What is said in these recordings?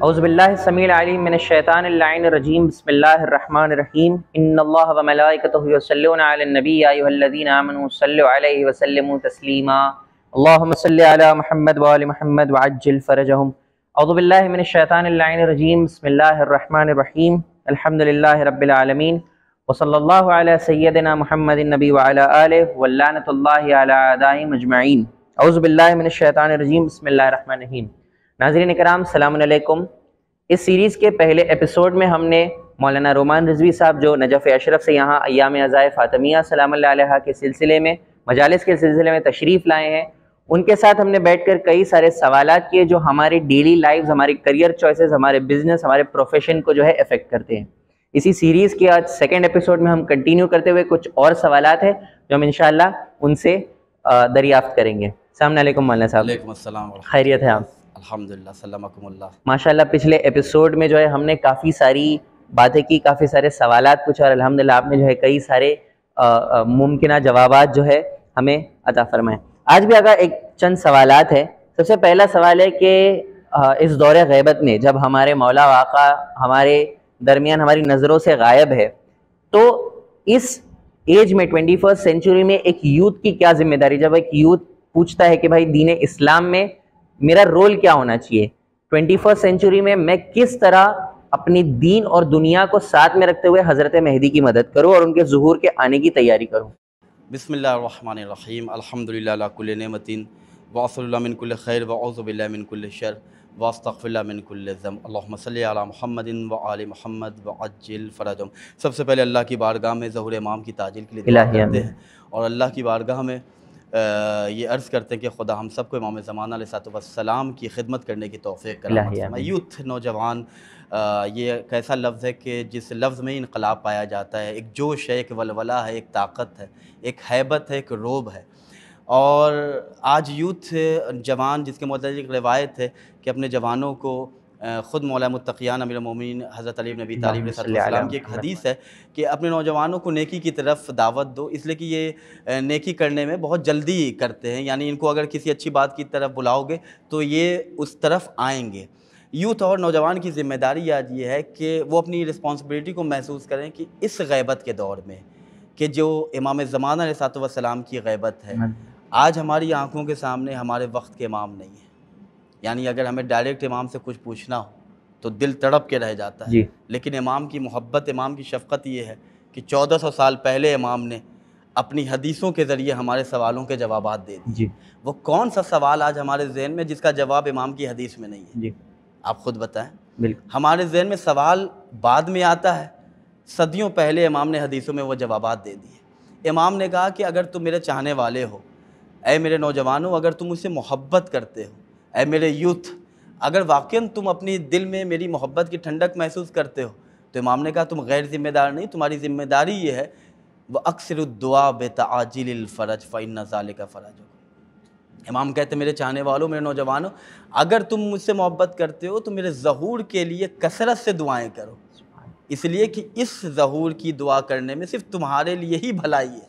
औज़ुबिल्लाहिस्समीउल अलीम मिनश्शैतानिर्रजीम बिस्मिल्लाहिर्रहमानिर्रहीम इन्नल्लाह व मलाइकतहु युसल्लूना अलन नबी या अय्युहल्लज़ीना आमनू सल्लु अलैहि व सल्लिमू तस्लीमा अल्लाहुम्मा सल्लि अला मुहम्मद व आलि मुहम्मद व अज्जिल फरजहुम। औज़ुबिल्लाहि मिनश्शैतानिर्रजीम बिस्मिल्लाहिर्रहमानिर्रहीम अल्हम्दुलिल्लाहि रब्बिल आलमीन व सल्लल्लाहु अला सय्यदिना मुहम्मदिन नबी व अला आलिहि व लानतुल्लाहि अला अदाइहिम अजमईन। औज़ुबिल्लाहि मिनश्शैतानिर्रजीम बिस्मिल्लाहिर्रहमानिर्रहीम। नाज़रीन इकराम सलामुन अलैकुम। इस सीरीज़ के पहले एपिसोड में हमने मौलाना रोमान रिजवी साहब जो नजफ़ अशरफ से यहाँ अय्याम अज़ाए फ़ातिमिया सलामुल्लाह अलैहा के सिलसिले में मजालिस के सिलसिले में तशरीफ़ लाए हैं, उनके साथ हमने बैठकर कई सारे सवालात किए जो हमारी डेली लाइफ, हमारी करियर चॉइसेस, हमारे बिज़नेस, हमारे प्रोफेशन को जो है अफेक्ट करते हैं। इसी सीरीज़ के आज सेकेंड एपिसोड में हम कंटिन्यू करते हुए कुछ और सवालात हैं जो हम इंशाअल्लाह उनसे दरियाफ़्त करेंगे। अस्सलाम वालेकुम मौलाना साहब। वालेकुम अस्सलाम। खैरियत है आप? अल्हम्दुलिल्लाह सल्लमकुमुल्लाह। माशाल्लाह पिछले एपिसोड में जो है हमने काफ़ी सारी बातें की, काफ़ी सारे सवालात पूछे और अल्हम्दुलिल्लाह आपने जो है कई सारे मुमकिन जवाबात जो है हमें अता फरमाए। आज भी अगर एक चंद सवालात है। सबसे पहला सवाल है कि इस दौरे ग़ैबत में जब हमारे मौला वाक़ा हमारे दरमियान हमारी नज़रों से गायब है, तो इस एज में 21st सेंचुरी में एक यूथ की क्या जिम्मेदारी, जब एक यूथ पूछता है कि भाई दीन इस्लाम में मेरा रोल क्या होना चाहिए, 21st सेंचुरी में मैं किस तरह अपनी दीन और दुनिया को साथ में रखते हुए हज़रत मेहदी की मदद करूं और उनके ज़ुहूर के आने की तैयारी करूं। बिस्मिल्लाहिर्रहमानिर्रहीम अल्हम्दुलिल्लाह अला कुल्लि नेमतिन व अस्सलामु मिन कुल्लि खैर व औज़ु बिल्लाहि मिन कुल्लि शर व अस्तग़फिरुल्लाह मिन कुल्लि ज़म अल्लाहुम्मा सल्लि अला मुहम्मदिन व आलि मुहम्मद व अज्जिल फ़रजहुम। सबसे पहले अल्लाह की बारगाह में ज़हूर इमाम की ताजील के लिए दुआ करते हैं और अल्लाह की बारगाह में ये अर्ज़ करते हैं कि खुदा हम सबको इमाम ज़मान अलैहिस्सलाम की खिदमत करने की तौफ़ीक़ करामत फरमाए। यूथ, नौजवान, ये एक ऐसा लफ्ज़ है कि जिस लफ्ज़ में इनकलाब पाया जाता है। एक जोश है, एक वलवला है, एक ताकत है, एक हैबत है, एक रोब है। और आज यूथ जवान जिसके मुतालिक रिवायत है कि अपने जवानों को ख़ुद मौला मुत्तक़ियान अमीरुल मोमिनीन हज़रत अली नबी तालिब अलैहिस्सलाम की एक हदीस है कि अपने नौजवानों को नेकी की तरफ दावत दो, इसलिए कि ये नेकी करने में बहुत जल्दी करते हैं। यानी इनको अगर किसी अच्छी बात की तरफ बुलाओगे तो ये उस तरफ आएंगे। यूथ और नौजवान की ज़िम्मेदारी आज ये है कि वो अपनी रिस्पॉन्सिबिलिटी को महसूस करें कि इस ग़ैबत के दौर में कि जो इमाम ज़मान अलैहिस्सलाम की ग़ैबत है, आज हमारी आँखों के सामने हमारे वक्त के इमाम नहीं है। यानी अगर हमें डायरेक्ट इमाम से कुछ पूछना हो तो दिल तड़प के रह जाता है, लेकिन इमाम की मोहब्बत, इमाम की शफ़क़त ये है कि 1400 साल पहले इमाम ने अपनी हदीसों के ज़रिए हमारे सवालों के जवाबात दे दिए। वो कौन सा सवाल आज हमारे ज़हन में जिसका जवाब इमाम की हदीस में नहीं है? आप ख़ुद बताएं। हमारे ज़हन में सवाल बाद में आता है, सदियों पहले इमाम ने हदीसों में वो जवाबात दे दिए। इमाम ने कहा कि अगर तुम मेरे चाहने वाले हो, ऐ मेरे नौजवानों, अगर तुम मुझसे मोहब्बत करते हो, ऐ मेरे यूथ, अगर वाक़ई तुम अपनी दिल में मेरी मोहब्बत की ठंडक महसूस करते हो, तो इमाम ने कहा तुम गैर ज़िम्मेदार नहीं, तुम्हारी ज़िम्मेदारी ये है व अक्सरुद्दुआ बेतआजिलिल फ़रज फ़इन्ना ज़ालिका फ़रज। इमाम कहते मेरे चाहने वालों, मेरे नौजवानों, अगर तुम मुझसे मोहब्बत करते हो तो मेरे ज़हूर के लिए कसरत से दुआएँ करो, इसलिए कि इस ज़हूर की दुआ करने में सिर्फ़ तुम्हारे लिए ही भलाई है।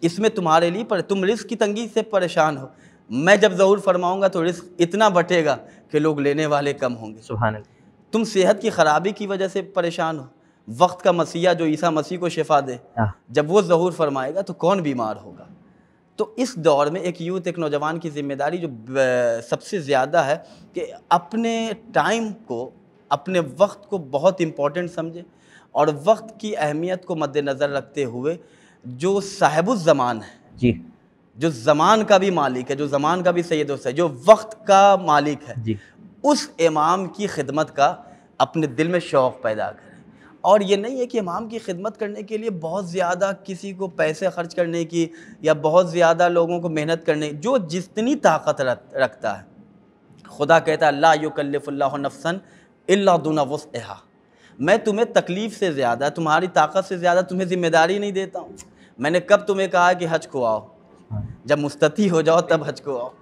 इसमें तुम्हारे लिए पर तुम रिज़्क़ की तंगी से परेशान हो, मैं जब ज़हूर फरमाऊँगा तो रिज़्क़ इतना बटेगा कि लोग लेने वाले कम होंगे। सुभान अल्लाह। तुम सेहत की ख़राबी की वजह से परेशान हो, वक्त का मसीहा जो ईसा मसीह को शिफा दे, जब वो ज़हूर फरमाएगा तो कौन बीमार होगा। तो इस दौर में एक यूथ, एक नौजवान की ज़िम्मेदारी जो सबसे ज़्यादा है कि अपने टाइम को, अपने वक्त को बहुत इम्पोर्टेंट समझे और वक्त की अहमियत को मद्देनज़र रखते हुए जो साहिबुज़ ज़मान है, जो ज़मान का भी मालिक है, जो ज़मान का भी सैयद है, जो वक्त का मालिक है, उस इमाम की खिदमत का अपने दिल में शौक़ पैदा करें। और ये नहीं है कि इमाम की खिदमत करने के लिए बहुत ज़्यादा किसी को पैसे ख़र्च करने की या बहुत ज़्यादा लोगों को मेहनत करने, जो जितनी ताकत रखता है। खुदा कहता है ला युकल्लिफुल्लाहु नफ्सन इल्ला दुना वुस्अहा, मैं तुम्हें तकलीफ़ से ज़्यादा, तुम्हारी ताकत से ज़्यादा तुम्हें ज़िम्मेदारी नहीं देता हूँ। मैंने कब तुम्हें कहा कि हज को आओ? जब मुस्तती हो जाओ तब हज को आओ।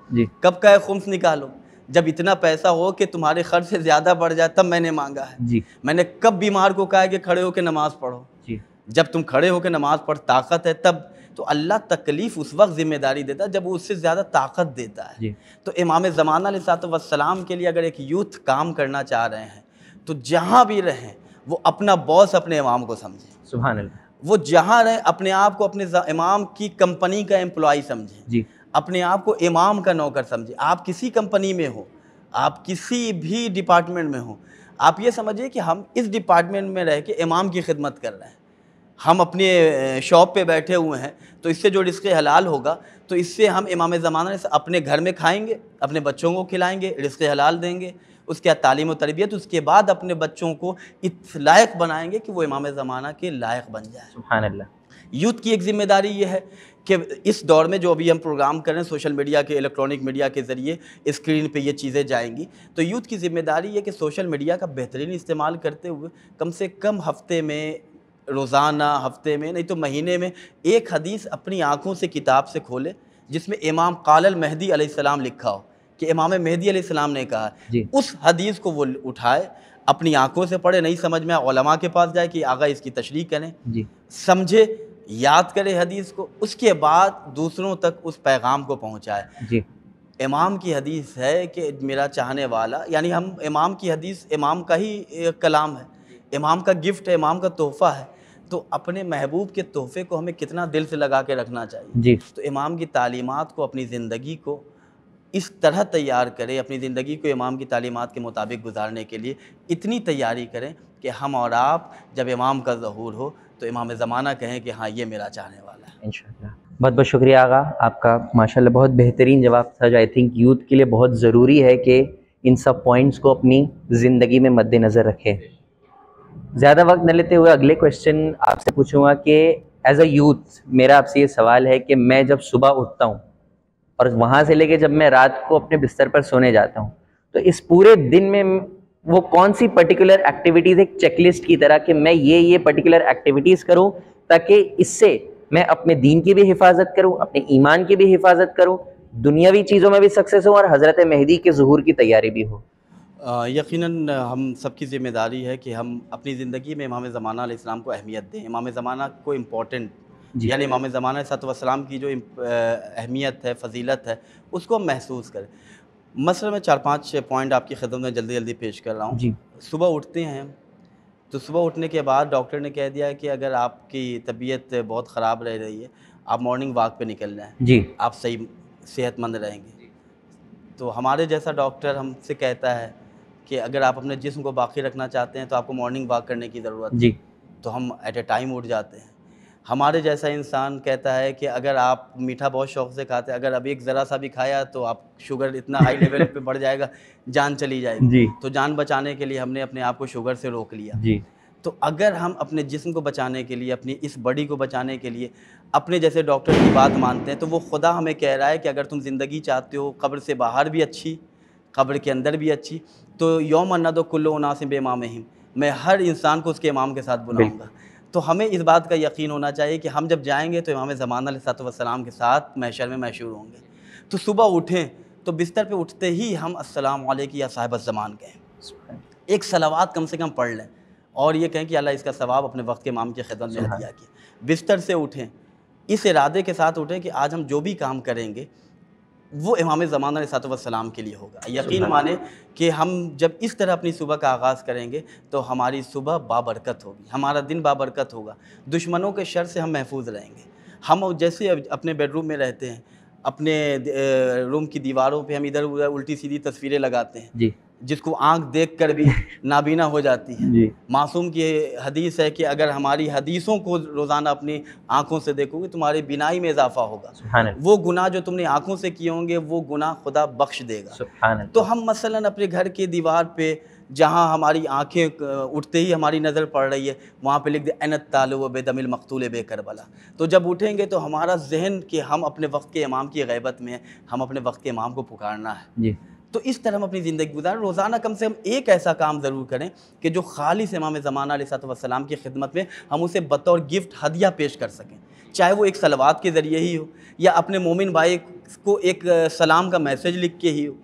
कब कहा खुम्स निकालो? जब इतना पैसा हो कि तुम्हारे खर्च से ज़्यादा बढ़ जाए तब मैंने मांगा है। मैंने कब बीमार को कहा है कि खड़े होकर नमाज़ पढ़ो? जब तुम खड़े होकर नमाज़ पढ़, ताकत है तब। तो अल्लाह तकलीफ़ उस वक्त ज़िम्मेदारी देता है जब वो उससे ज़्यादा ताकत देता है। तो इमाम ज़मान अलैहिस्सलाम के लिए अगर एक यूथ काम करना चाह रहे हैं तो जहाँ भी रहें वो अपना बॉस अपने इमाम को समझें। सुभान अल्लाह। वो जहाँ रहें अपने आप को अपने इमाम की कंपनी का एम्प्लॉय समझें, जी अपने आप को इमाम का नौकर समझें। आप किसी कंपनी में हो, आप किसी भी डिपार्टमेंट में हो, आप ये समझिए कि हम इस डिपार्टमेंट में रह के इमाम की खिदमत कर रहे हैं। हम अपने शॉप पे बैठे हुए हैं, तो इससे जो रिज़्क़ हलाल होगा तो इससे हम इमाम ज़माना से अपने घर में खाएंगे, अपने बच्चों को खिलाएंगे, रिज़्क़ हलाल देंगे, उसके बाद तालीम और तरबियत, उसके बाद अपने बच्चों को इस लायक बनाएंगे कि वो इमाम ज़माना के लायक बन जाए। सुभान अल्लाह। यूथ की एक ज़िम्मेदारी ये है कि इस दौर में जो अभी हम प्रोग्राम कर रहे हैं सोशल मीडिया के, इलेक्ट्रॉनिक मीडिया के ज़रिए स्क्रीन पे ये चीज़ें जाएंगी, तो यूथ की ज़िम्मेदारी है कि सोशल मीडिया का बेहतरीन इस्तेमाल करते हुए कम से कम हफ्ते में, रोज़ाना, हफ्ते में नहीं तो महीने में एक हदीस अपनी आँखों से किताब से खोले जिसमें इमाम क़ालल महदी अलैहिस्सलाम लिखा हो कि इमाम महदी अलैहिस्सलाम ने कहा, उस हदीस को वो उठाए, अपनी आँखों से पढ़े, नहीं समझ में उलमा के पास जाए कि आगा इसकी तशरीह करें, समझे, याद करे हदीस को, उसके बाद दूसरों तक उस पैगाम को पहुँचाए। जी इमाम की हदीस है कि मेरा चाहने वाला, यानी हम इमाम की हदीस इमाम का ही कलाम है, इमाम का गिफ्ट है, इमाम का तोहफ़ा है, तो अपने महबूब के तोहफ़े को हमें कितना दिल से लगा के रखना चाहिए। जी तो इमाम की तालीमात को, अपनी ज़िंदगी को इस तरह तैयार करें, अपनी ज़िंदगी को इमाम की तालीमात के मुताबिक गुजारने के लिए इतनी तैयारी करें कि हम और आप जब इमाम का ज़हूर हो तो इमाम ज़माना कहें कि हाँ ये मेरा चाहने वाला है। इंशाअल्लाह। बहुत बहुत शुक्रिया आगा, आपका माशाल्लाह बहुत बेहतरीन जवाब था जो आई थिंक यूथ के लिए बहुत ज़रूरी है कि इन सब पॉइंट्स को अपनी ज़िंदगी में मद्देनज़र रखें। ज़्यादा वक्त न लेते हुए अगले क्वेश्चन आपसे पूछूंगा कि एज अ यूथ मेरा आपसे ये सवाल है कि मैं जब सुबह उठता हूँ और वहाँ से लेके जब मैं रात को अपने बिस्तर पर सोने जाता हूँ, तो इस पूरे दिन में वो कौन सी पर्टिकुलर एक्टिविटीज़ एक चेकलिस्ट की तरह कि मैं ये पर्टिकुलर एक्टिविटीज़ करूँ ताकि इससे मैं अपने दीन की भी हिफाजत करूँ, अपने ईमान की भी हिफाजत करूँ, दुनियावी चीज़ों में भी सक्सेस हो और हज़रत मेहदी के ज़ुहूर की तैयारी भी हो। यकीनन हम सबकी ज़िम्मेदारी है कि हम अपनी ज़िंदगी में इमाम ज़माना अलैहिस्सलाम को अहमियत दें, इमाम ज़माना को इम्पोर्टेंट, यानी इमाम ज़माना अलैहिस्सलाम की जो अहमियत है, फ़जीलत है, उसको हम महसूस करें। मसलन मैं 4-5 पॉइंट आपकी खिदमत में जल्दी जल्दी पेश कर रहा हूँ। सुबह उठते हैं तो सुबह उठने के बाद डॉक्टर ने कह दिया है कि अगर आपकी तबीयत बहुत ख़राब रह रही है, आप मॉर्निंग वॉक पे निकल जाएँ, आप सही सेहतमंद रहेंगे। तो हमारे जैसा डॉक्टर हमसे कहता है कि अगर आप अपने जिस्म को बाकी रखना चाहते हैं तो आपको मॉर्निंग वॉक करने की ज़रूरत है, तो हम एट ए टाइम उठ जाते हैं। हमारे जैसा इंसान कहता है कि अगर आप मीठा बहुत शौक़ से खाते हैं, अगर अब एक ज़रा सा भी खाया तो आप शुगर इतना हाई लेवल पे बढ़ जाएगा, जान चली जाएगी। तो जान बचाने के लिए हमने अपने आप को शुगर से रोक लिया। तो अगर हम अपने जिस्म को बचाने के लिए, अपनी इस बॉडी को बचाने के लिए अपने जैसे डॉक्टर की बात मानते हैं, तो वो खुदा हमें कह रहा है कि अगर तुम ज़िंदगी चाहते हो कब्र से बाहर भी अच्छी, कब्र के अंदर भी अच्छी, तो यौम नदो कुल्लु उनासिम बिइमामिहिम, मैं हर इंसान को उसके इमाम के साथ बुलाऊँगा। तो हमें इस बात का यकीन होना चाहिए कि हम जब जाएंगे तो इमाम ज़माना अलैहिस्सलाम के साथ महशर में महशूर होंगे। तो सुबह उठें तो बिस्तर पे उठते ही हम अस्सलाम वालेकुम या साहिब ज़मान कहें, एक सलावात कम से कम पढ़ लें और ये कहें कि अल्लाह इसका सवाब अपने वक्त के इमाम की खिदमत में हदिया किया। बिस्तर से उठें, इस इरादे के साथ उठें कि आज हम जो भी काम करेंगे वो इमाम ज़माना अलैहिस्सलाम के लिए होगा। यकीन माने कि हम जब इस तरह अपनी सुबह का आगाज़ करेंगे तो हमारी सुबह बाबरकत होगी, हमारा दिन बाबरकत होगा, दुश्मनों के शर से हम महफूज रहेंगे। हम जैसे अपने बेडरूम में रहते हैं, अपने रूम की दीवारों पे हम इधर उधर उल्टी सीधी तस्वीरें लगाते हैं जिसको आँख देख कर भी नाबीना हो जाती है। मासूम की हदीस है कि अगर हमारी हदीसों को रोज़ाना अपनी आँखों से देखोगे तुम्हारी बिनाई में इजाफ़ा होगा, वो गुनाह जो तुमने आँखों से किए होंगे वो गुनाह खुदा बख्श देगा। तो हम मसलन अपने घर की दीवार पे जहाँ हमारी आँखें उठते ही हमारी नज़र पड़ रही है वहाँ पे लिख दे अनत तालु बेदमिल मक़तूल बे करबला। तो जब उठेंगे तो हमारा जहन कि हम अपने वक्त के इमाम की ग़ैबत में, हम अपने वक्त के इमाम को पुकारना है। तो इस तरह हम अपनी ज़िंदगी गुजारें। रोज़ाना कम से कम एक ऐसा काम ज़रूर करें कि जो खालिस इमाम ज़माना अलैहिस्सलाम की खिदमत में हम उसे बतौर गिफ्ट हदिया पेश कर सकें, चाहे वो एक सलवात के ज़रिए ही हो या अपने मोमिन भाई को एक सलाम का मैसेज लिख के ही हो।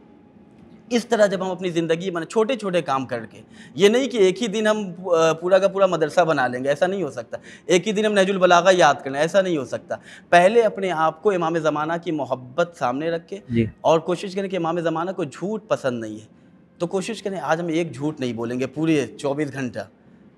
इस तरह जब हम अपनी ज़िंदगी में छोटे छोटे काम करके, ये नहीं कि एक ही दिन हम पूरा का पूरा मदरसा बना लेंगे, ऐसा नहीं हो सकता। एक ही दिन हम नहजुल बलागा याद कर लें, ऐसा नहीं हो सकता। पहले अपने आप को इमाम ज़माना की मोहब्बत सामने रखें और कोशिश करें कि इमाम ज़माना को झूठ पसंद नहीं है, तो कोशिश करें आज हम एक झूठ नहीं बोलेंगे पूरे 24 घंटा,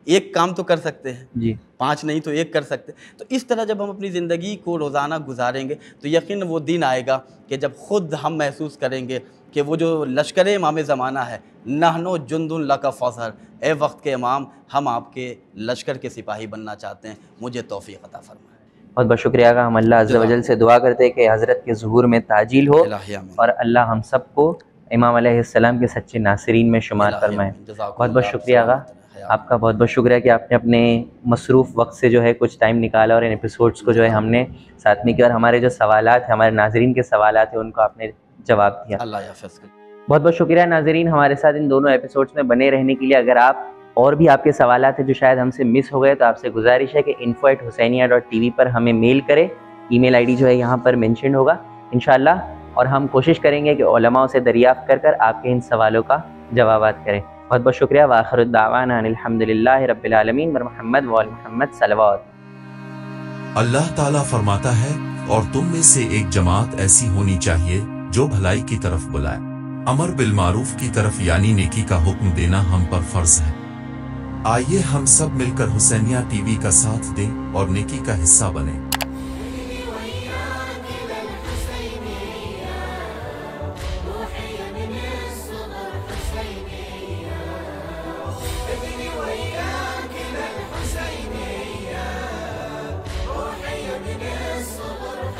एक काम तो कर सकते हैं जी 5 नहीं तो एक कर सकते। तो इस तरह जब हम अपनी ज़िंदगी को रोज़ाना गुजारेंगे तो यकीन वो दिन आएगा कि जब ख़ुद हम महसूस करेंगे कि वो जो लश्कर इमाम ज़माना है, नहनो जुंदुन लका फ़ज़हर, ए वक्त के इमाम हम आपके लश्कर के सिपाही बनना चाहते हैं, मुझे तौफ़ीक़ अता फ़रमाए। बहुत बहुत शुक्रिया का हम अल्लाह अज़्ज़ व जल से दुआ करते हैं कि हज़रत के ज़ुहूर में ताजील हो और अल्लाह हम सबको इमाम अलैहिस्सलाम के सच्चे नासिरीन में शुमार फरमाए। बहुत बहुत शुक्रिया का आपका, बहुत बहुत शुक्रिया कि आपने अपने मसरूफ़ वक्त से जो है कुछ टाइम निकाला और इन एपिसोड्स को जो है हमने साथ में किया और हमारे जो सवालात हैं, हमारे नाज़रीन के सवालात हैं, उनको आपने जवाब दिया। अल्लाह याफ़िज़। बहुत बहुत शुक्रिया नाज़रीन हमारे साथ इन दोनों एपिसोड्स में बने रहने के लिए। अगर आप और भी आपके सवालात हैं जो शायद हमसे मिस हो गए तो आपसे गुजारिश है कि info@husainiya.tv पर हमें मेल करें। ईमेल आईडी जो है यहाँ पर मेंशन होगा इंशाल्लाह, और हम कोशिश करेंगे कि उलमाओं से दरियाफ़्त कर कर आपके इन सवालों का जवाबात करें। बहुत बहुत शुक्रिया। व आखिरु दावाना अनिल हम्दुलिल्लाहि रब्बिल आलमीन व मुहम्मद व आल मुहम्मद सल्लल्लाहु। अल्लाह ताला फरमाता है, और तुम में से एक जमात ऐसी होनी चाहिए जो भलाई की तरफ बुलाए, अमर बिल मारूफ की तरफ यानी नेकी का हुक्म देना हम पर फर्ज है। आइए हम सब मिलकर हुसैनिया टीवी का साथ दें और नेकी का हिस्सा बने।